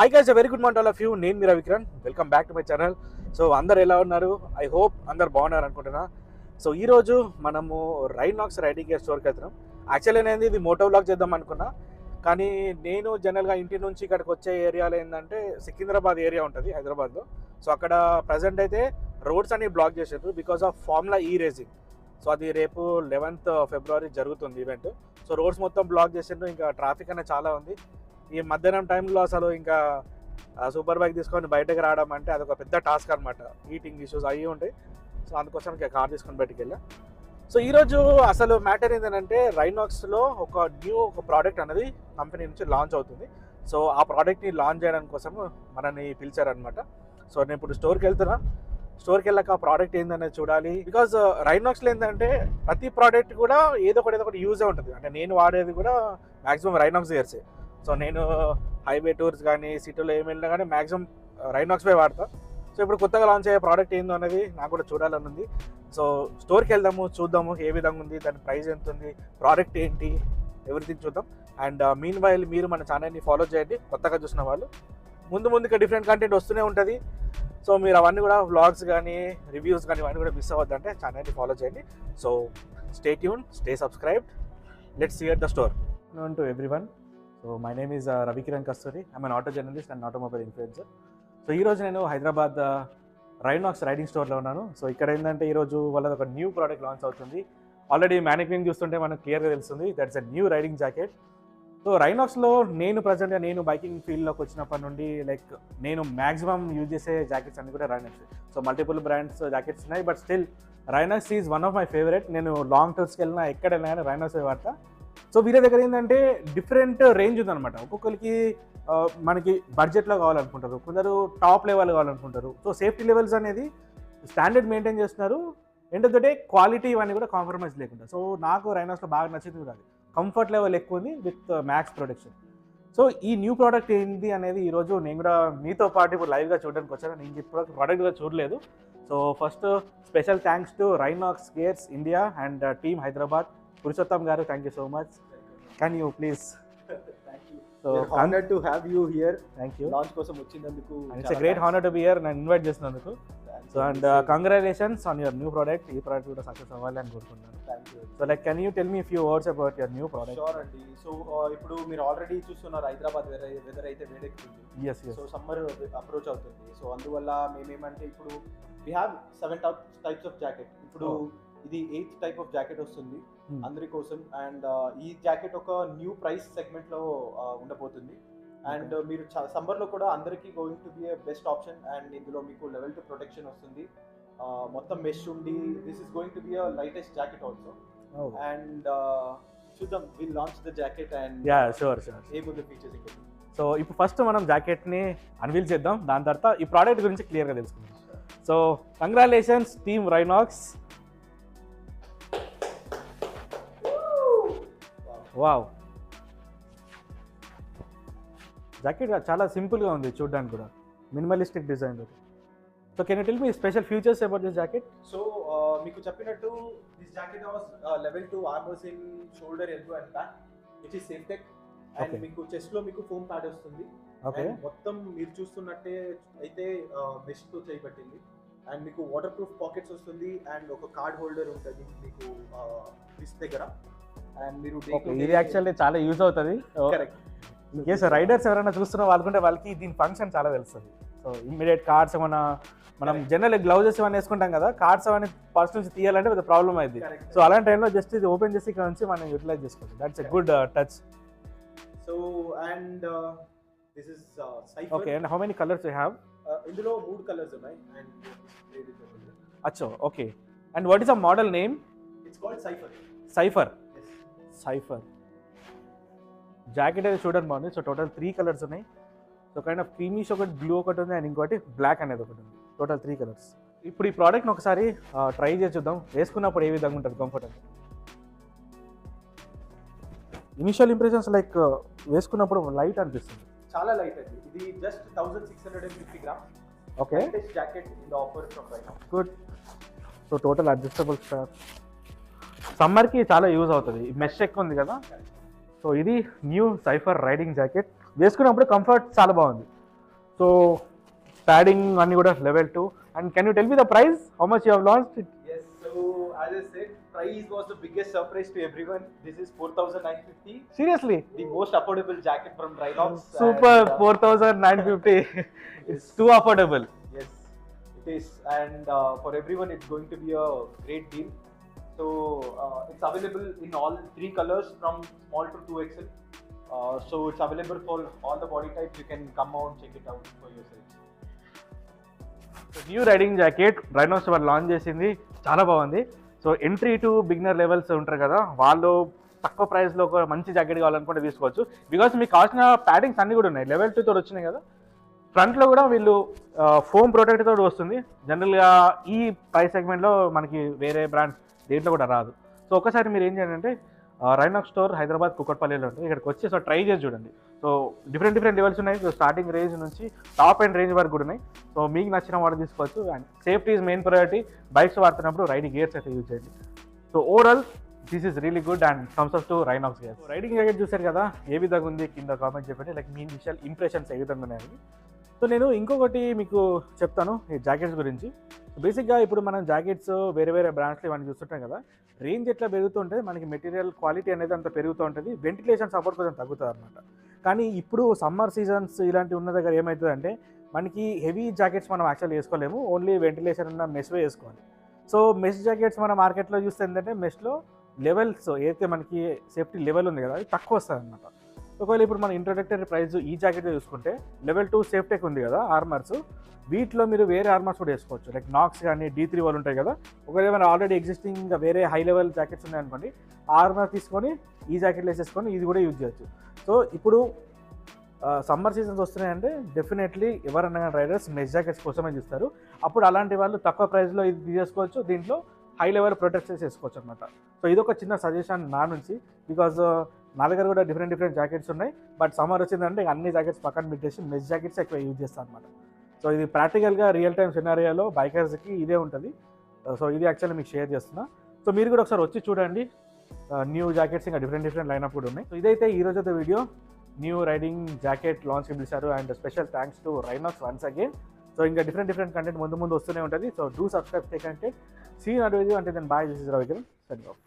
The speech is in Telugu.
Hi guys, a very good morning to all of you. నేను మీ Ravikiran. Welcome back to my channel. So అందరు ఎలా ఉన్నారు? ఐ హోప్ అందరు బాగున్నారు అనుకుంటున్నా. సో ఈరోజు మనము రైనాక్స్ రైడింగ్ గేర్ స్టోర్కి వెళ్తున్నాం. యాక్చువల్లీ నేను ఇది మోటో వ్లాగ్ చేద్దాం అనుకున్నా, కానీ నేను జనరల్గా ఇంటి నుంచి ఇక్కడికి వచ్చే ఏరియాలో ఏంటంటే సికింద్రాబాద్ ఏరియా ఉంటుంది హైదరాబాద్లో. సో అక్కడ ప్రజెంట్ అయితే రోడ్స్ అన్ని బ్లాక్ చేశారు బికాస్ ఆఫ్ ఫార్ములా ఈ రేసింగ్. సో అది రేపు 11th February జరుగుతుంది ఈవెంట్. సో రోడ్స్ మొత్తం బ్లాక్ చేసిండ్రు, ఇంకా ట్రాఫిక్ అనేది చాలా ఉంది. ఈ మధ్యాహ్నం టైంలో అసలు ఇంకా సూపర్ బైక్ తీసుకొని బయటకు రావడం అంటే అదొక పెద్ద టాస్క్ అనమాట. హీటింగ్ ఇష్యూస్ అవి ఉంటాయి. సో అందుకోసం ఇంకా కార్ తీసుకొని బయటకు వెళ్ళా. సో ఈరోజు అసలు మ్యాటర్ ఏంటంటే రైనాక్స్లో ఒక ప్రోడక్ట్ అనేది కంపెనీ నుంచి లాంచ్ అవుతుంది. సో ఆ ప్రోడక్ట్ని లాంచ్ చేయడానికి కోసం మనల్ని పిలిచారనమాట. సో నేను ఇప్పుడు స్టోర్కి వెళ్తున్నా. స్టోర్కి వెళ్ళాక ఆ ప్రోడక్ట్ ఏందనేది చూడాలి. బికాజ్ రైనాక్స్లో ఏంటంటే ప్రతి ప్రోడక్ట్ కూడా ఏదో ఒకటి యూజే ఉంటుంది. అంటే నేను వాడేది కూడా మ్యాక్సిమం రైనాక్స్ గేర్సే. సో నేను హైవే టూర్స్ కానీ సిటీలో ఏమి వెళ్ళినా కానీ మ్యాక్సిమం రైనాక్స్పై వాడతా. సో ఇప్పుడు కొత్తగా లాంచ్ అయ్యే ప్రోడక్ట్ ఏందో అనేది నాకు కూడా చూడాలని ఉంది. సో స్టోర్కి వెళ్దాము, చూద్దాము ఏ విధంగా ఉంది, దాని ప్రైస్ ఎంత ఉంది, ప్రోడక్ట్ ఏంటి, ఎవ్రీథింగ్ చూద్దాం. అండ్ మీన్ వైల్ మీరు మన ఛానల్ని ఫాలో చేయండి. కొత్తగా చూసిన వాళ్ళు ముందుగా డిఫరెంట్ కంటెంట్ వస్తూనే ఉంటుంది. సో మీరు అవన్నీ కూడా వ్లాగ్స్ కానీ రివ్యూస్ కానీ అవన్నీ కూడా మిస్ అవ్వద్దంటే ఛానల్ని ఫాలో చేయండి. So stay tune, stay subscribed. Let's see at the store. Known to everyone. So my name is Ravikiran Kasturi. I'm an auto journalist and automobile influencer. So ఈరోజు నేను హైదరాబాద్ రైనాక్స్ రైడింగ్ స్టోర్లో ఉన్నాను. సో ఇక్కడ ఏంటంటే ఈరోజు వాళ్ళది ఒక న్యూ ప్రోడక్ట్ లాంచ్ అవుతుంది. ఆల్రెడీ మ్యానుఫ్యాక్చరింగ్ చూస్తుంటే మనకు క్లియర్గా తెలుస్తుంది that's a new riding jacket. So రైనాక్స్లో నేను బైకింగ్ ఫీల్డ్లోకి వచ్చినప్పటి నుండి నేను మ్యాక్సిమం యూజ్ చేసే జాకెట్స్ అన్ని కూడా Rynox. So multiple brands jackets ఉన్నాయి, but still Rynox is one of my favourite. నేను లాంగ్ టూర్స్కి వెళ్ళినా ఎక్కడ వెళ్ళినా కానీ రైనాక్స్ వాడతా. సో వీళ్ళ దగ్గర ఏంటంటే డిఫరెంట్ రేంజ్ ఉందన్నమాట. ఒక్కొక్కరికి మనకి బడ్జెట్లో కావాలనుకుంటారు, కొందరు టాప్ లెవెల్ కావాలనుకుంటారు. సో సేఫ్టీ లెవెల్స్ అనేది స్టాండర్డ్ మెయింటైన్ చేస్తున్నారు. End of the day quality ఇవన్నీ కూడా కాంప్రమైజ్ లేకుండా. సో నాకు రైనాక్స్లో బాగా నచ్చింది కూడా అది. కంఫర్ట్ లెవెల్ ఎక్కువ ఉంది విత్ మ్యాక్స్ ప్రొటెక్షన్. సో ఈ న్యూ ప్రోడక్ట్ ఏంటి అనేది ఈరోజు నేను కూడా మీతో పాటు ఇప్పుడు లైవ్గా చూడడానికి వచ్చాను. నేను ఇప్పుడు ప్రోడక్ట్ కూడా చూడలేదు. So first special thanks to Rynox gears India and team Hyderabad. Purushottam garu, thank you so much. Can you please? So honored to have you here. Thank you. Launch కోసం వచ్చినందుకు. It's a great honor to be here. నేను ఇన్వైట్ చేసినందుకు. So and congratulations on your new product. ఈ ప్రోడక్ట్ కూడా సక్సెస్ అవ్వాలి అని కోరుకుంటున్నాను. Thank you. So can you tell me few words about your new product? Sure అండి. సో ఇప్పుడు మీరు ఆల్రెడీ చూస్తున్నారు హైదరాబాద్ వెదర్ అయితే వేడెక్కుతుంది. ఎస్. సో సమ్మర్ అప్రోచ్ అవుతుంది. సో అందువల్ల మేమేమంటే ఇప్పుడు we have 7 types of jacket. ఇప్పుడు ఇది 8th type of జాకెట్ వస్తుంది అందరి కోసం. అండ్ ఈ జాకెట్ ఒక న్యూ ప్రైస్ సెగ్మెంట్లో ఉండబోతుంది. అండ్ మీరు సమ్మర్లో కూడా అందరికీ going to be a best option. And ఇందులో మీకు లెవెల్ 2 ప్రొటెక్షన్ వస్తుంది. మొత్తం మెష్ ఉండి this is going to be a lightest jacket also. And చూద్దాం, will launch the jacket and sure ఏముంది ఫీచర్స్ ఇంకా. సో ఇప్పుడు ఫస్ట్ మనం జాకెట్ని అన్వీల్ చేద్దాం, దాని తర్వాత ఈ ప్రోడక్ట్ గురించి క్లియర్గా తెలుసుకుందాం. So congratulations team రైనాక్స్. Wow, jacket చాలా సింపుల్గా ఉంది చూడడానికి కూడా, minimalistic design. So can you tell me special features about this jacket? So మీకు చెప్పినట్టు this jacket was level 2 armours in shoulder, elbow and back which is safe tech. And మీకు చెస్ట్ లో మీకు ఫోమ్ ప్యాడ్ వస్తుంది. ఓకే, మొత్తం మీరు చూస్తున్నట్టే అయితే మెష్ తో చేయబట్టింది. అండ్ మీకు వాటర్ ప్రూఫ్ పాకెట్స్ వస్తుంది. అండ్ ఒక కార్డ్ హోల్డర్ ఉంటుంది మీకు రిస్ట్ దగ్గర. అండ్ మీరు ఇది యాక్చువల్లీ చాలా యూజ్ అవుతుంది. కరెక్ట్. ఇన్ కేస్ రైడర్స్ ఎవరైనా చూస్తున్న వాళ్ళకుంటే వాళ్ళకి దీని ఫంక్షన్ చాలా తెలుస్తుంది. సో ఇమ్మీడియట్ కార్డ్స్ ఏమైనా మనం జనరల్ గ్లౌజెస్ ఏమైనా వేసుకుంటాం కదా, కార్డ్స్ అవన్నీ పర్స్ నుంచి తీయాలంటే పెద్ద ప్రాబ్లమ్ అయింది. సో అలాంటి టైంలో జస్ట్ ఇది ఓపెన్ చేసి ఇక్కడ నుంచి మనం యూటిలైజ్ చేసుకోవచ్చు. That's a good touch. So and this is CYPHER. Okay, and how many colours you have? ఇందులో 3 కలర్స్ ఉన్నాయి. అండ్ అచ్చో, okay. And what is the model name? It's called CYPHER. CYPHER jacket అయితే చూడండి బాగుంది. సో టోటల్ 3 కలర్స్ ఉన్నాయి. సో కైండ్ ఆఫ్ క్రీమిష్ ఒకటి, బ్లూ ఒకటి ఉంది, అండ్ ఇంకోటి బ్లాక్ అనేది ఒకటి ఉంది. Total 3 colours. ఇప్పుడు ఈ ప్రోడక్ట్ని ఒకసారి ట్రై చేసి చూద్దాం, వేసుకున్నప్పుడు ఏ విధంగా ఉంటుంది కంఫర్టబుల్. ఇనిషియల్ ఇంప్రెషన్స్ వేసుకున్నప్పుడు లైట్ అనిపిస్తుంది. చాలా లైట్ అండి. ఇది just 1650 grams. Okay, jacket in the offer from రైనాక్స్. Good. So total adjustable strap, సమ్మర్కి చాలా యూజ్ అవుతుంది. మెష్ ఎక్కువ ఉంది కదా. సో ఇది న్యూ CYPHER రైడింగ్ జాకెట్. వేసుకున్నప్పుడు కంఫర్ట్ చాలా బాగుంది. సో ప్యాడింగ్ అన్నీ కూడా level 2. And can you tell me the price? How much you have launched it? Yes, so as I said, price was the biggest surprise to everyone. This is 4,950. Seriously? The most affordable jacket from Rynox. Super, and, 4,950. It's too affordable. Yes, it is, and for everyone, it's going to be a great deal. So it's available in all 3 colors from small to 2XL. So it's available for all the body types. You can come out, check it out for yourself. New riding jacket Rynox వాళ్ళు లాంచ్ చేసింది, చాలా బాగుంది. So entry to beginner levels ఉంటారు కదా, వాళ్ళు తక్కువ ప్రైస్లో ఒక మంచి జాకెట్ కావాలనుకుంటే తీసుకోవచ్చు. బికాస్ మీకు కావాల్సిన ప్యాడింగ్స్ అన్నీ కూడా ఉన్నాయి, లెవెల్ 2 తోటి వచ్చినాయి కదా. ఫ్రంట్లో కూడా వీళ్ళు ఫోమ్ ప్రొటెక్ట్ తోటి వస్తుంది. జనరల్గా ఈ ప్రైస్ సెగ్మెంట్లో మనకి వేరే బ్రాండ్స్ దేంట్లో కూడా రాదు. సో ఒకసారి మీరు ఏం చేయండి అంటే రైనాక్స్ స్టోర్ హైదరాబాద్ కుకట్పల్లిలో ఉంటుంది, ఇక్కడికి వచ్చి సో ట్రై చేసి చూడండి. సో డిఫరెంట్ లెవెల్స్ ఉన్నాయి. సో స్టార్టింగ్ రేంజ్ నుంచి టాప్ అండ్ రేంజ్ వరకు కూడా ఉన్నాయి. సో మీకు నచ్చిన వాడు తీసుకోవచ్చు. And safety is main priority. Bikes వాడుతున్నప్పుడు రైడింగ్ గేర్స్ అయితే యూజ్ చేయండి. So overall this is really good and thumbs up to Rynox gears. Riding jacket చూసారు కదా, ఏ విధంగా ఉంది కింద కామెంట్ చెప్పండి. లైక్ మీ ఇనిషియల్ ఇంప్రెషన్స్ ఏ విధంగా ఉన్నాయి. సో నేను ఇంకొకటి మీకు చెప్తాను ఈ జాకెట్స్ గురించి. బేసిక్గా ఇప్పుడు మనం జాకెట్స్ వేరే బ్రాండ్స్లో ఇవన్నీ చూస్తుంటాం కదా, రేంజ్ ఎట్లా పెరుగుతుంటే మనకి మెటీరియల్ క్వాలిటీ అనేది అంత పెరుగుతూ ఉంటుంది, వెంటిలేషన్ సపోర్ట్ కొంచెం తగ్గుతుంది అనమాట. కానీ ఇప్పుడు సమ్మర్ సీజన్స్ ఇలాంటివి ఉన్న దగ్గర ఏమవుతుందంటే మనకి హెవీ జాకెట్స్ మనం యాక్చువల్ వేసుకోలేము, ఓన్లీ వెంటిలేషన్ ఉన్న మెష్వే వేసుకోవాలి. సో మెష్ జాకెట్స్ మన మార్కెట్లో చూస్తే ఏంటంటే మెష్లో లెవెల్స్ ఏదైతే మనకి సేఫ్టీ లెవెల్ ఉంది కదా అది తక్కువ వస్తుంది అనమాట. ఒకవేళ ఇప్పుడు మన ఇంట్రొడక్టరీ ప్రైస్ ఈ జాకెట్ చూసుకుంటే లెవెల్ 2 సేఫ్టెక్ ఉంది కదా ఆర్మర్స్, వీటిలో మీరు వేరే ఆర్మర్స్ కూడా వేసుకోవచ్చు. లైక్ నాక్స్ కానీ D3 వాళ్ళు ఉంటాయి కదా, ఒకవేళ మన ఆల్రెడీ ఎగ్జిస్టింగ్ ఇంకా వేరే హై లెవెల్ జాకెట్స్ ఉన్నాయనుకోండి, ఆర్మర్ తీసుకొని ఈ జాకెట్లు వేసేసుకొని ఇది కూడా యూజ్ చేయొచ్చు. సో ఇప్పుడు సమ్మర్ సీజన్స్ వస్తున్నాయంటే డెఫినెట్లీ ఎవరన్నా రైడర్స్ మెష్ జాకెట్స్ కోసమే చూస్తారు. అప్పుడు అలాంటి వాళ్ళు తక్కువ ప్రైస్లో ఇది తీసేసుకోవచ్చు, దీంట్లో హై లెవెల్ ప్రొటెక్ట్స్ వేసుకోవచ్చు అనమాట. సో ఇదొక చిన్న సజెషన్ నా నుంచి, బికాజ్ నా దగ్గర కూడా డిఫరెంట్ జాకెట్స్ ఉన్నాయి. బట్ సమ్మర్ వచ్చిందంటే అన్ని జాకెట్స్ పక్కన పెట్టేసి మెష్ జాకెట్స్ ఎక్కువ యూజ్ చేస్తాను అనమాట. సో ఇది ప్రాక్టికల్గా రియల్ టైమ్ సినారియాలో బైకర్స్కి ఇదే ఉంటుంది. సో ఇది యాక్చువల్లీ మీకు షేర్ చేస్తున్నా. సో మీరు కూడా ఒకసారి వచ్చి చూడండి, న్యూ జాకెట్స్ ఇంకా డిఫరెంట్ లైనప్ కూడా ఉన్నాయి. సో ఇదైతే ఈ రోజు వీడియో. న్యూ రైడింగ్ జాకెట్ లాంచ్కి పిలిచారు and special thanks to Rynox once again. So ఇంకా డిఫరెంట్ కంటెంట్ ముందు వస్తూనే ఉంటుంది. So do subscribe, stay connected. See you next video. అంటే then bye, this is Ravikiran, signing of.